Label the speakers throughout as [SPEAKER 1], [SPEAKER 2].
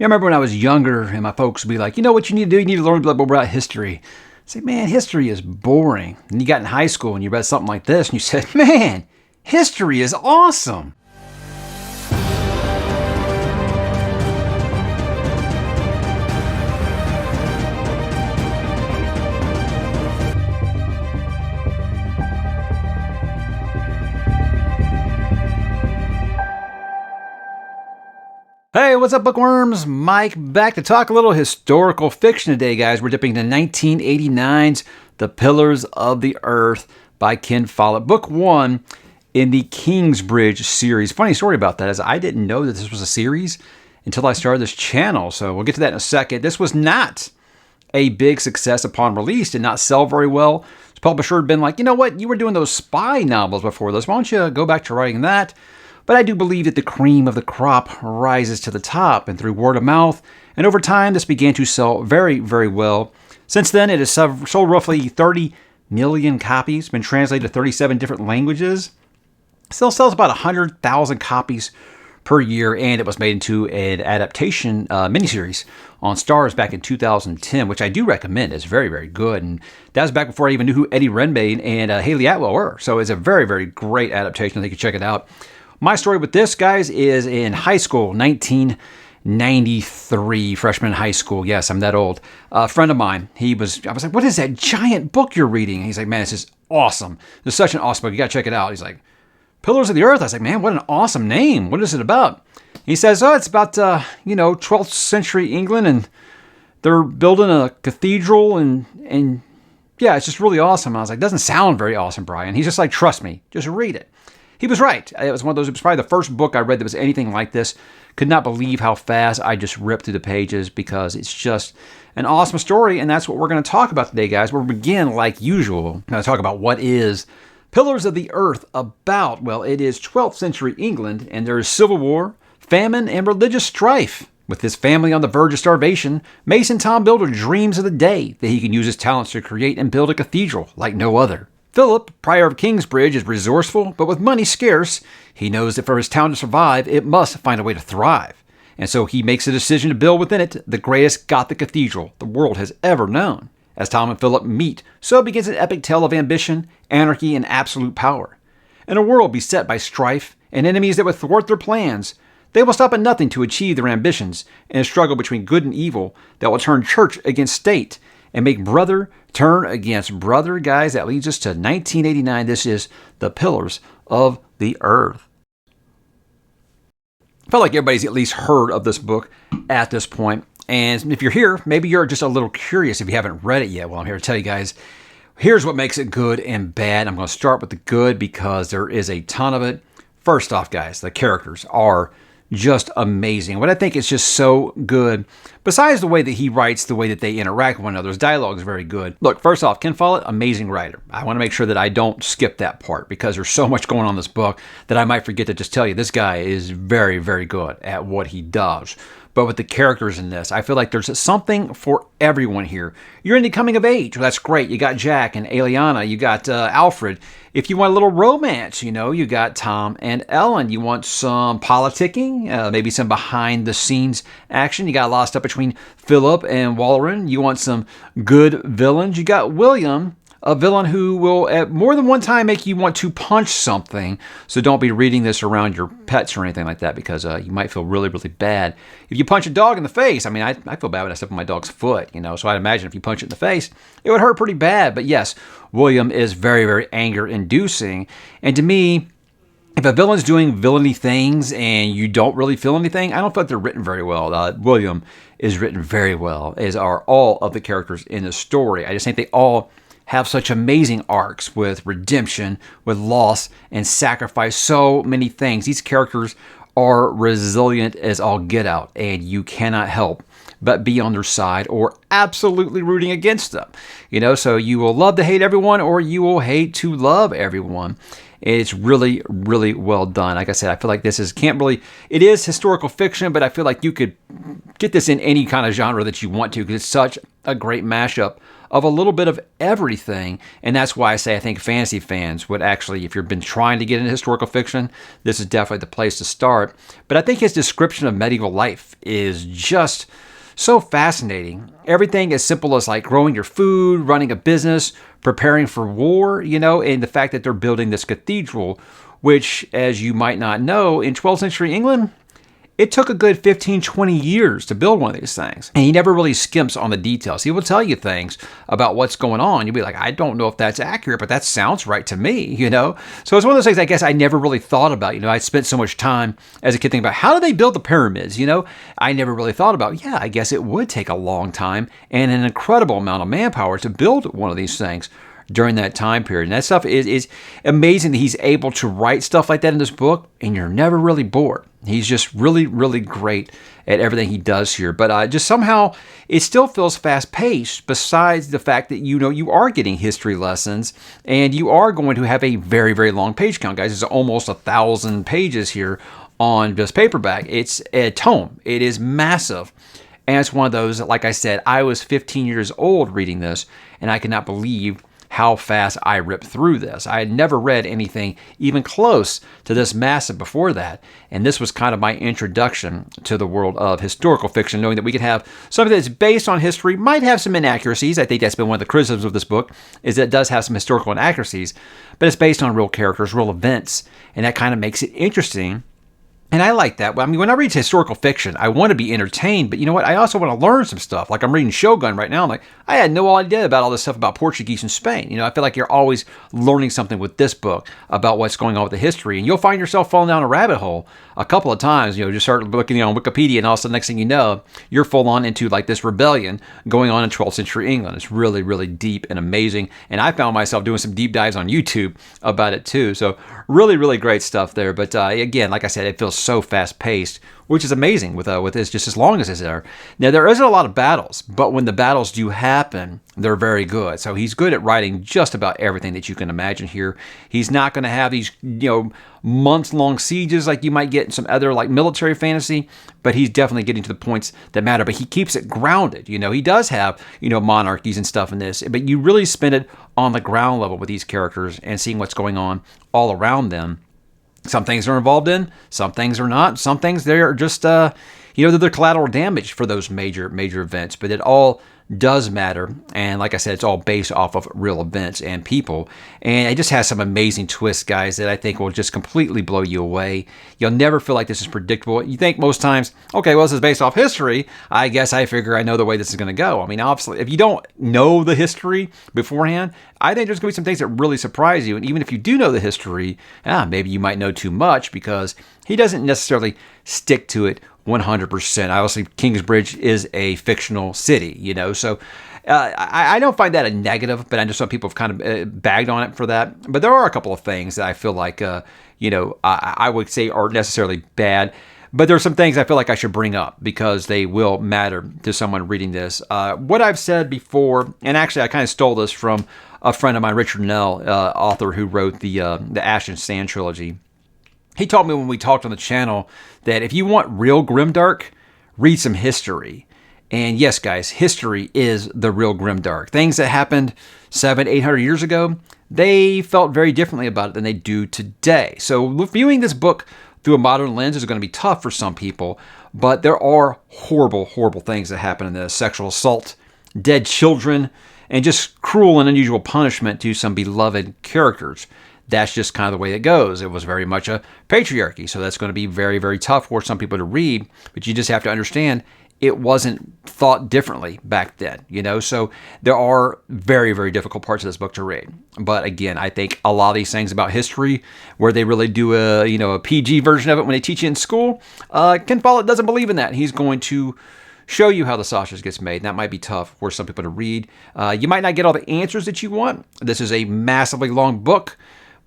[SPEAKER 1] I remember when I was younger and my folks would be like, you know what you need to do? You need to learn about history. I say, man, history is boring. And you got in high school and you read something like this and you said, man, history is awesome. Hey, what's up, bookworms? Mike back to talk a little historical fiction today, guys. We're dipping to 1989's The Pillars of the Earth by Ken Follett. Book 1 in the Kingsbridge series. Funny story about that is I didn't know that this was a series until I started this channel, so we'll get to that in a second. This was not a big success upon release, did not sell very well. The publisher had been like, you know what, you were doing those spy novels before this. Why don't you go back to writing that? But I do believe that the cream of the crop rises to the top, and through word of mouth, and over time this began to sell very, very well. Since then, it has sold roughly 30 million copies, been translated to 37 different languages, still sells about 100,000 copies per year, and it was made into an adaptation miniseries on Starz back in 2010, which I do recommend. It's very, very good, and that was back before I even knew who *𝕤𝕤𝕤𝕤 and ℙ𝕦𝕤𝕤𝕤 were, so it's a very, very great adaptation. I think you should check it out. My story with this, guys, is in high school, 1993, freshman in high school. Yes, I'm that old. A friend of mine, I was like, what is that giant book you're reading? And he's like, man, this is awesome. This is such an awesome book. You got to check it out. He's like, Pillars of the Earth. I was like, man, what an awesome name. What is it about? He says, oh, it's about, 12th century England, and they're building a cathedral, and yeah, it's just really awesome. I was like, doesn't sound very awesome, Brian. He's just like, trust me, just read it. He was right. It was one of those, it was probably the first book I read that was anything like this. Could not believe how fast I just ripped through the pages because it's just an awesome story, and that's what we're going to talk about today, guys. We'll begin like usual. I'm going to talk about what is Pillars of the Earth about. Well, it is 12th century England, and there is civil war, famine, and religious strife. With his family on the verge of starvation, Mason Tom Builder dreams of the day that he can use his talents to create and build a cathedral like no other. Philip, prior of Kingsbridge, is resourceful, but with money scarce, he knows that for his town to survive, it must find a way to thrive. And so he makes a decision to build within it the greatest Gothic cathedral the world has ever known. As Tom and Philip meet, so begins an epic tale of ambition, anarchy, and absolute power. In a world beset by strife and enemies that would thwart their plans, they will stop at nothing to achieve their ambitions in a struggle between good and evil that will turn church against state and make brother turn against brother. Guys, that leads us to 1989. This is The Pillars of the Earth. I felt like everybody's at least heard of this book at this point. And if you're here, maybe you're just a little curious if you haven't read it yet. Well, I'm here to tell you guys, here's what makes it good and bad. I'm going to start with the good because there is a ton of it. First off, guys, the characters are just amazing. What I think is just so good, besides the way that he writes, the way that they interact with one another, his dialogue is very good. Look, first off, Ken Follett, amazing writer. I want to make sure that I don't skip that part because there's so much going on in this book that I might forget to just tell you this guy is very, very good at what he does. But with the characters in this, I feel like there's something for everyone here. You're into coming of age. Well, that's great. You got Jack and Aliana. You got Alfred. If you want a little romance, you got Tom and Ellen. You want some politicking, maybe some behind-the-scenes action. You got a lot of stuff between Philip and Walleran. You want some good villains. You got William, a villain who will at more than one time make you want to punch something. So don't be reading this around your pets or anything like that because you might feel really, really bad. If you punch a dog in the face, I mean, I feel bad when I step on my dog's foot, so I'd imagine if you punch it in the face, it would hurt pretty bad. But yes, William is very, very anger-inducing. And to me, if a villain's doing villainy things and you don't really feel anything, I don't feel like they're written very well. William is written very well, as are all of the characters in the story. I just think they all have such amazing arcs with redemption, with loss, and sacrifice. So many things. These characters are resilient as all get out, and you cannot help but be on their side or absolutely rooting against them. So you will love to hate everyone or you will hate to love everyone. It's really, really well done. Like I said, I feel like this it is historical fiction, but I feel like you could get this in any kind of genre that you want to because it's such a great mashup of a little bit of everything. And that's why I say I think fantasy fans would actually, if you've been trying to get into historical fiction, this is definitely the place to start. But I think his description of medieval life is just so fascinating. Everything as simple as like growing your food, running a business, preparing for war, and the fact that they're building this cathedral, which, as you might not know, in 12th century England, it took a good 15, 20 years to build one of these things. And he never really skimps on the details. He will tell you things about what's going on. You'll be like, I don't know if that's accurate, but that sounds right to me, So it's one of those things I guess I never really thought about. I spent so much time as a kid thinking about how do they build the pyramids, I never really thought about, I guess it would take a long time and an incredible amount of manpower to build one of these things during that time period. And that stuff is amazing that he's able to write stuff like that in this book, and you're never really bored. He's just really, really great at everything he does here. But just somehow, it still feels fast-paced, besides the fact that, you are getting history lessons, and you are going to have a very, very long page count, guys. It's almost 1,000 pages here on this paperback. It's a tome. It is massive. And it's one of those that, like I said, I was 15 years old reading this, and I could not believe how fast I ripped through this. I had never read anything even close to this massive before that. And this was kind of my introduction to the world of historical fiction, knowing that we could have something that's based on history, might have some inaccuracies. I think that's been one of the criticisms of this book, is that it does have some historical inaccuracies, but it's based on real characters, real events, and that kind of makes it interesting. And I like that. I mean, when I read historical fiction, I want to be entertained, but you know what? I also want to learn some stuff. Like I'm reading Shogun right now. I'm like, I had no idea about all this stuff about Portuguese and Spain. I feel like you're always learning something with this book about what's going on with the history. And you'll find yourself falling down a rabbit hole a couple of times. Just start looking on Wikipedia, and all of a sudden, next thing you know, you're full on into like this rebellion going on in 12th century England. It's really, really deep and amazing. And I found myself doing some deep dives on YouTube about it too. So really, really great stuff there. But again, like I said, it feels so fast-paced, which is amazing with this, just as long as it's there. Now, there isn't a lot of battles, but when the battles do happen, they're very good. So he's good at writing just about everything that you can imagine here. He's not going to have these, months-long sieges like you might get in some other like military fantasy, but he's definitely getting to the points that matter. But he keeps it grounded. He does have, monarchies and stuff in this, but you really spend it on the ground level with these characters and seeing what's going on all around them. Some things are involved in, some things are not. Some things they're just, they're the collateral damage for those major events. But it all does matter. And like I said, it's all based off of real events and people. And it just has some amazing twists, guys, that I think will just completely blow you away. You'll never feel like this is predictable. You think most times, okay, well, this is based off history. I guess I figure I know the way this is going to go. I mean, obviously, if you don't know the history beforehand, I think there's going to be some things that really surprise you. And even if you do know the history, maybe you might know too much, because he doesn't necessarily stick to it 100%. Obviously, Kingsbridge is a fictional city, so I don't find that a negative, but I know some people have kind of bagged on it for that. But there are a couple of things that I feel like, I would say are necessarily bad. But there are some things I feel like I should bring up because they will matter to someone reading this. What I've said before, and actually I kind of stole this from a friend of mine, Richard Nell, author who wrote the Ash and Sand trilogy. He told me when we talked on the channel that if you want real grimdark, read some history. And yes, guys, history is the real grimdark. Things that happened 700-800 years ago, they felt very differently about it than they do today. So viewing this book through a modern lens is going to be tough for some people, but there are horrible, horrible things that happen in this. Sexual assault, dead children, and just cruel and unusual punishment to some beloved characters. That's just kind of the way it goes. It was very much a patriarchy, so that's going to be very, very tough for some people to read, but you just have to understand it wasn't thought differently back then, So there are very, very difficult parts of this book to read. But again, I think a lot of these things about history, where they really do a PG version of it when they teach it in school, Ken Follett doesn't believe in that. He's going to show you how the sausage gets made. And that might be tough for some people to read. You might not get all the answers that you want. This is a massively long book.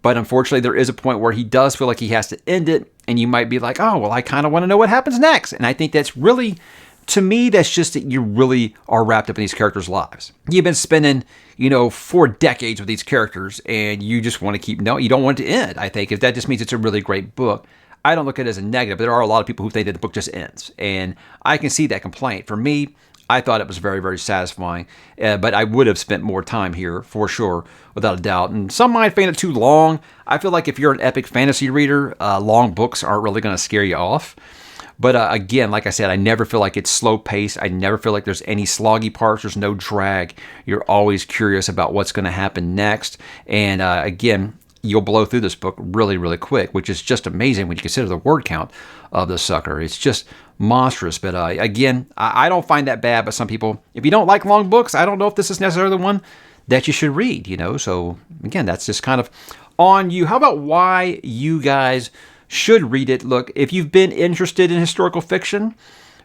[SPEAKER 1] But unfortunately, there is a point where he does feel like he has to end it. And you might be like, oh, well, I kind of want to know what happens next. And I think that's really, to me, that's just that you really are wrapped up in these characters' lives. You've been spending, 4 decades with these characters, and you just want to keep, you don't want it to end. I think if that just means it's a really great book. I don't look at it as a negative. There are a lot of people who think that the book just ends. And I can see that complaint. For me, I thought it was very, very satisfying, but I would have spent more time here for sure, without a doubt. And some might find it too long. I feel like if you're an epic fantasy reader, long books aren't really going to scare you off. But again, like I said, I never feel like it's slow paced. I never feel like there's any sloggy parts. There's no drag. You're always curious about what's going to happen next. And again, you'll blow through this book really, really quick, which is just amazing when you consider the word count of this sucker. It's just monstrous. But again, I don't find that bad. But some people, if you don't like long books, I don't know if this is necessarily the one that you should read, you know. So again, that's just kind of on you. How about why you guys should read it? Look, if you've been interested in historical fiction,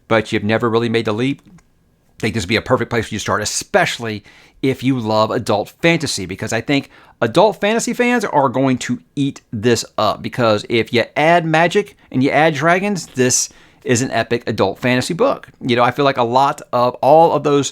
[SPEAKER 1] but you've never really made the leap, I think this would be a perfect place for you to start, especially if you love adult fantasy, because I think adult fantasy fans are going to eat this up, because if you add magic and you add dragons, this is an epic adult fantasy book. You know, I feel like a lot of all of those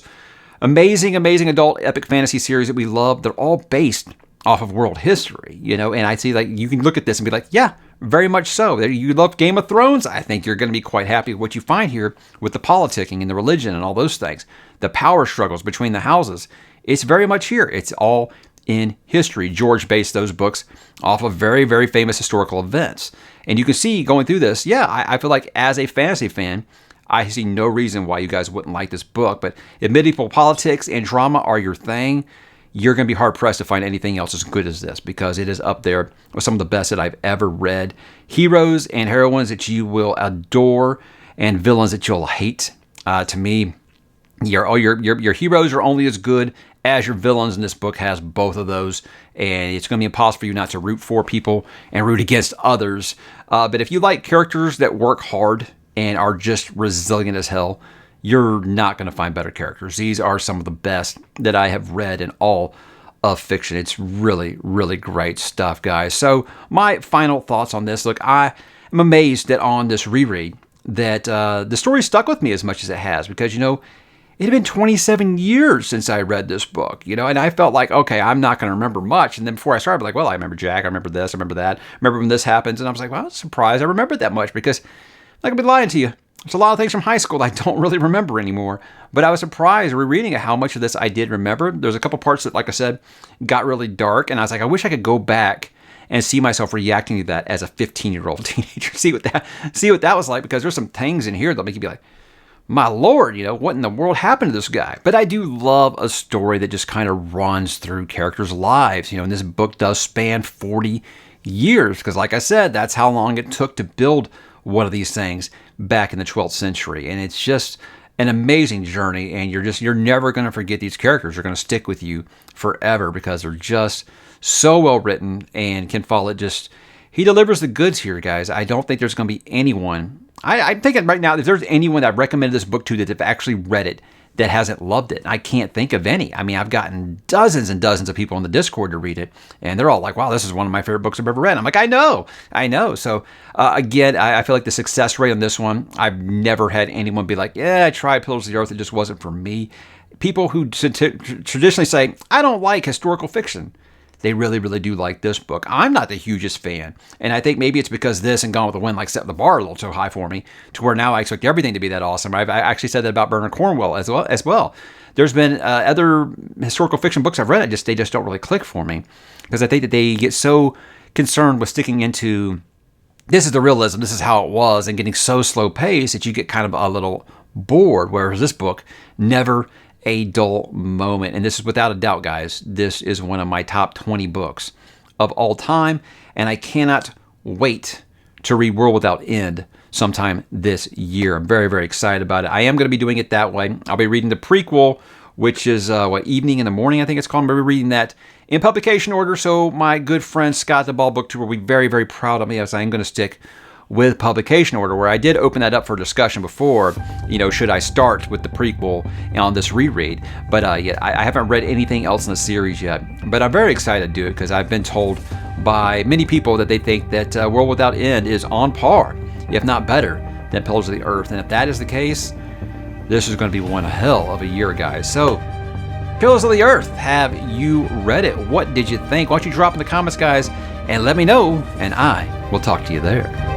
[SPEAKER 1] amazing, amazing adult epic fantasy series that we love, they're all based off of world history, you know, and I see like you can look at this and be like, yeah, very much so. You love Game of Thrones, I think you're going to be quite happy with what you find here with the politicking and the religion and all those things. The power struggles between the houses. It's very much here. It's all in history. George based those books off of very, very famous historical events. And you can see going through this, yeah, I feel like as a fantasy fan, I see no reason why you guys wouldn't like this book. But if medieval politics and drama are your thing, you're going to be hard-pressed to find anything else as good as this, because it is up there with some of the best that I've ever read. Heroes and heroines that you will adore, and villains that you'll hate. To me, your heroes are only as good as your villains, and this book has both of those. And it's going to be impossible for you not to root for people and root against others. But if you like characters that work hard and are just resilient as hell, you're not going to find better characters. These are some of the best that I have read in all of fiction. It's really, really great stuff, guys. So my final thoughts on this. Look, I am amazed that on this reread that the story stuck with me as much as it has, because, you know, it had been 27 years since I read this book, you know, and I felt like, okay, I'm not going to remember much. And then before I started, like, well, I remember Jack, I remember this, I remember that, I remember when this happens. And I was like, well, I'm surprised I remembered that much, because I'm not going to be lying to you. There's a lot of things from high school I don't really remember anymore, but I was surprised rereading it how much of this I did remember. There's a couple parts that, like I said, got really dark, and I was like, I wish I could go back and see myself reacting to that as a 15-year-old teenager. See what that was like, because there's some things in here that'll make you be like, my Lord, you know, what in the world happened to this guy? But I do love a story that just kind of runs through characters' lives, you know, and this book does span 40 years, because like I said, that's how long it took to build one of these things back in the 12th century. And it's just an amazing journey, and you're never going to forget these characters. They're going to stick with you forever, because they're just so well written. And Ken Follett he delivers the goods here, guys. I don't think there's going to be anyone, I'm thinking right now, if there's anyone that I've recommended this book to that have actually read it that hasn't loved it. I can't think of any. I mean, I've gotten dozens and dozens of people on the Discord to read it, and they're all like, wow, this is one of my favorite books I've ever read. I'm like, I know. So again, I feel like the success rate on this one, I've never had anyone be like, yeah, I tried Pillars of the Earth, it just wasn't for me. People who traditionally say, I don't like historical fiction, they really, really do like this book. I'm not the hugest fan, and I think maybe it's because this and Gone with the Wind like set the bar a little too high for me, to where now I expect everything to be that awesome. I actually said that about Bernard Cornwell as well. There's been other historical fiction books I've read, they just don't really click for me, because I think that they get so concerned with sticking into, this is the realism, this is how it was, and getting so slow paced that you get kind of a little bored, whereas this book, never a dull moment. And this is without a doubt, guys, this is one of my top 20 books of all time, and I cannot wait to read World Without End sometime this year. I'm very, very excited about it. I am going to be doing it that way. I'll be reading the prequel, which is Evening in the Morning, I think it's called. I'm going to be reading that in publication order, so my good friend Scott the Ball Book Tour will be very, very proud of me, as I am going to stick with publication order, where I did open that up for discussion before, you know, should I start with the prequel on this reread. But yeah, I haven't read anything else in the series yet, but I'm very excited to do it, because I've been told by many people that they think that World Without End is on par, if not better, than Pillars of the Earth. And if that is the case, this is going to be one hell of a year, guys. So, Pillars of the Earth, have you read it? What did you think? Why don't you drop in the comments, guys, and let me know, and I will talk to you there.